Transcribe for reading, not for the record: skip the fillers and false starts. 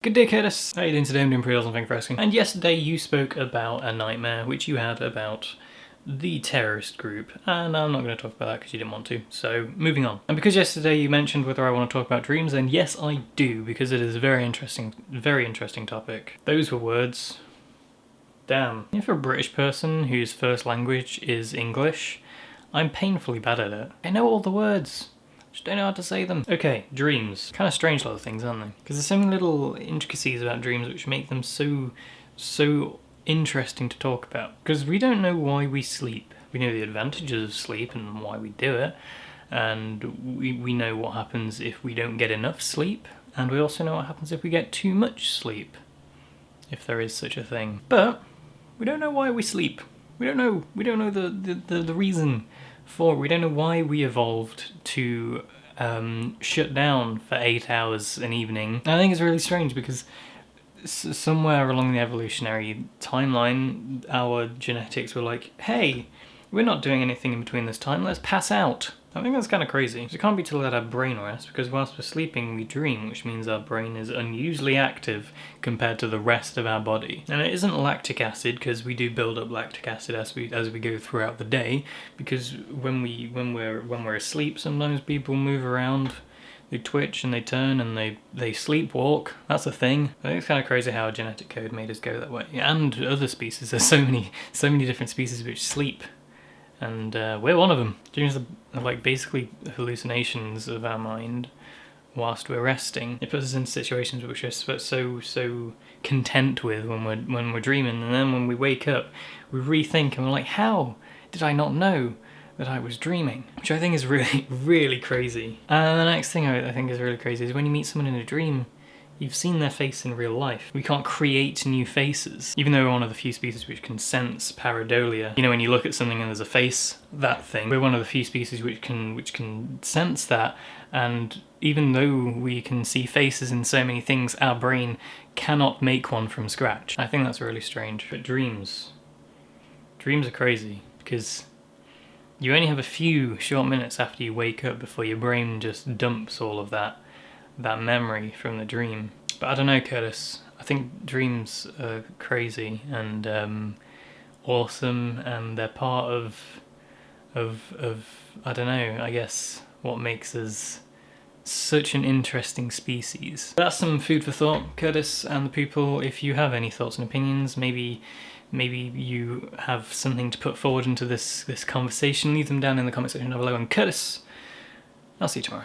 Good day, Curtis. How are you doing today? I'm doing pretty awesome, thank you for asking. And yesterday you spoke about a nightmare which you had about the terrorist group, and I'm not going to talk about that because you didn't want to, so moving on. And because yesterday you mentioned whether I want to talk about dreams, then yes I do, because it is a very interesting topic. Those were words. Damn. If a British person whose first language is English, I'm painfully bad at it. I know all the words. Just don't know how to say them. Okay, dreams. Kind of strange little things, aren't they? Because there's so many little intricacies about dreams which make them so interesting to talk about. Because we don't know why we sleep. We know the advantages of sleep and why we do it. And we know what happens if we don't get enough sleep. And we also know what happens if we get too much sleep. If there is such a thing. But we don't know why we sleep. We don't know the reason for it. We don't know why we evolved to shut down for 8 hours an evening. And I think it's really strange because somewhere along the evolutionary timeline, our genetics were like, hey, we're not doing anything in between this time, let's pass out. I think that's kind of crazy. It can't be to let our brain rest, because whilst we're sleeping we dream, which means our brain is unusually active compared to the rest of our body. And it isn't lactic acid, because we do build up lactic acid as we go throughout the day, because when we're asleep sometimes people move around, they twitch and they turn and they sleepwalk. That's a thing. I think it's kind of crazy how our genetic code made us go that way. And other species, there's so many different species which sleep. And we're one of them. Dreams are like basically hallucinations of our mind whilst we're resting. It puts us in situations which we're so content with when we're dreaming, and then when we wake up, we rethink and we're like, how did I not know that I was dreaming? Which I think is really crazy. And the next thing I think is really crazy is when you meet someone in a dream, you've seen their face in real life. We can't create new faces. Even though we're one of the few species which can sense pareidolia. You know, when you look at something and there's a face, that thing. We're one of the few species which can sense that, and even though we can see faces in so many things, our brain cannot make one from scratch. I think that's really strange. But dreams are crazy, because you only have a few short minutes after you wake up before your brain just dumps all of that memory from the dream. But I don't know, Curtis. I think dreams are crazy and awesome, and they're part of I don't know, I guess what makes us such an interesting species. That's some food for thought, Curtis and the people. If you have any thoughts and opinions, maybe you have something to put forward into this conversation, leave them down in the comment section down below. And Curtis, I'll see you tomorrow.